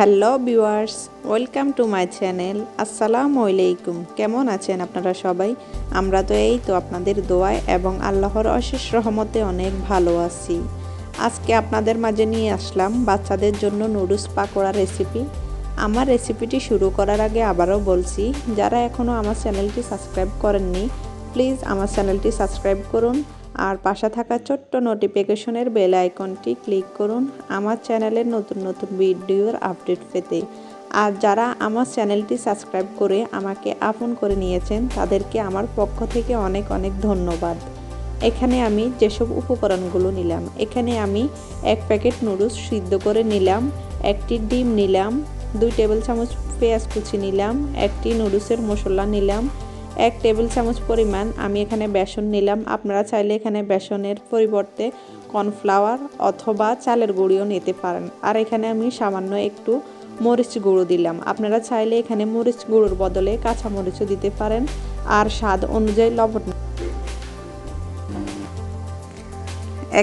Hello viewers, welcome to my channel. আসসালামু আলাইকুম। কেমন আছেন আপনারা সবাই? আমরা তো এই তো আপনাদের দোয়ায় এবং আল্লাহর অশেষ রহমতে অনেক ভালো আছি। আজকে আপনাদের মাঝে নিয়ে আসলাম বাচ্চাদের জন্য নুডলস পাকোড়া রেসিপি। আমার রেসিপিটি শুরু করার আগে আবারও বলছি, যারা এখনও আমার চ্যানেলটি সাবস্ক্রাইব করেননি প্লিজ আমার চ্যানেলটি সাবস্ক্রাইব করুন আর পাশে থাকা ছোট্ট নোটিফিকেশনের বেল আইকনটি ক্লিক করুন আমার চ্যানেলের নতুন নতুন ভিডিওর আপডেট পেতে। আর যারা আমার চ্যানেলটি সাবস্ক্রাইব করে আমাকে আপন করে নিয়েছেন তাদেরকে আমার পক্ষ থেকে অনেক অনেক ধন্যবাদ। এখানে আমি যেসব উপকরণগুলো নিলাম, এখানে আমি 1 প্যাকেট নুডলস সিদ্ধ করে নিলাম, 1টি ডিম নিলাম, 2 টেবিল চামচ পেঁয়াজ কুচি নিলাম, 1টি নুডলসের মশলা নিলাম, 1 টেবিল চামচ পরিমাণ আমি এখানে বেসন নিলাম। আপনারা চাইলে এখানে বেসনের পরিবর্তে কর্নফ্লাওয়ার অথবা চালের গুঁড়িও নিতে পারেন। আর এখানে আমি সামান্য একটু মরিচ গুঁড়ো দিলাম। আপনারা চাইলে এখানে মরিচ গুঁড়োর বদলে কাঁচা মরিচও দিতে পারেন। আর স্বাদ অনুযায়ী লবণ।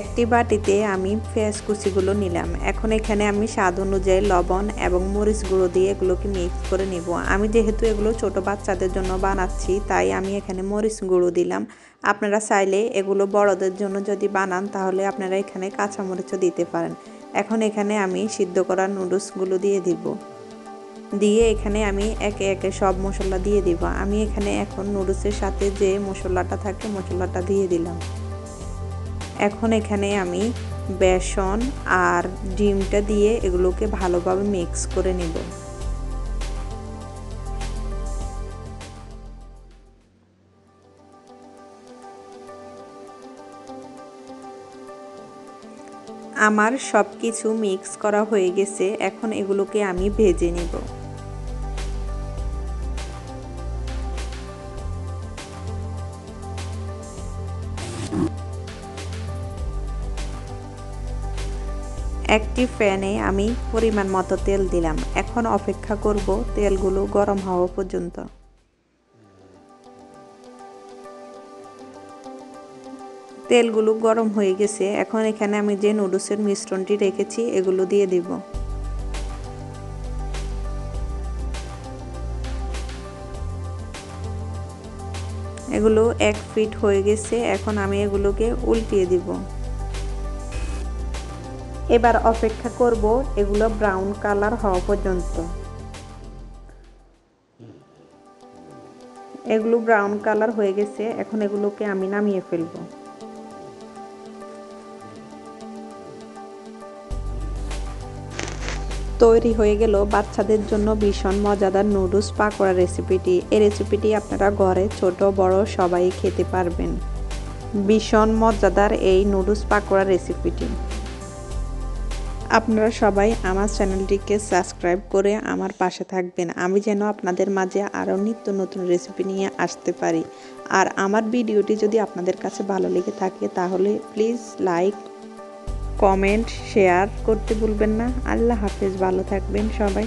একটি বাটিতে আমি পেঁয়াজ কুচিগুলো নিলাম। এখন এখানে আমি স্বাদ অনুযায়ী লবণ এবং মরিচ গুঁড়ো দিয়ে এগুলোকে মিক্স করে নিব। আমি যেহেতু এগুলো ছোট বাচ্চাদের জন্য বানাচ্ছি তাই আমি এখানে মরিচ গুঁড়ো দিলাম। আপনারা চাইলে এগুলো বড়দের জন্য যদি বানান তাহলে আপনারা এখানে কাঁচা মরিচও দিতে পারেন। এখন এখানে আমি সিদ্ধ করা নুডলসগুলো দিয়ে দিব। দিয়ে এখানে আমি একে একে সব মশলা দিয়ে দিব। আমি এখানে এখন নুডলসের সাথে যে মশলাটা থাকে মশলাটা দিয়ে দিলাম। এখন এখানে আমি বেসন আর ডিমটা দিয়ে এগুলোকে ভালোভাবে মিক্স করে নেব। আমার সব কিছু মিক্স করা হয়ে গেছে। এখন এগুলোকে আমি ভেজে নেব। একটি প্যানে আমি পরিমাণ মতো তেল দিলাম। এখন অপেক্ষা করব তেলগুলো গরম হওয়া পর্যন্ত। তেলগুলো গরম হয়ে গেছে। এখন এখানে আমি যে নুডলসের মিশ্রণটি রেখেছি এগুলো দিয়ে দিব। এগুলো 1 ফিট হয়ে গেছে। এখন আমি এগুলোকে উল্টিয়ে দিব। এবার অপেক্ষা করব এগুলো ব্রাউন কালার হওয়া পর্যন্ত। এগুলো ব্রাউন কালার হয়ে গেছে। এখন এগুলোকে আমি নামিয়ে ফেলব। তৈরি হয়ে গেল বাচ্চাদের জন্য ভীষণ মজাদার নুডলস পাকোড়া রেসিপিটি। এই রেসিপিটি আপনারা ঘরে ছোট বড় সবাই খেতে পারবেন। ভীষণ মজাদার এই নুডলস পাকোড়া রেসিপিটি। আপনারা সবাই আমার চ্যানেলটিকে সাবস্ক্রাইব করে আমার পাশে থাকবেন, আমি যেন আপনাদের মাঝে আরও নিত্য নতুন রেসিপি নিয়ে আসতে পারি। আর আমার ভিডিওটি যদি আপনাদের কাছে ভালো লেগে থাকে তাহলে প্লিজ লাইক কমেন্ট শেয়ার করতে ভুলবেন না। আল্লাহ হাফেজ, ভালো থাকবেন সবাই।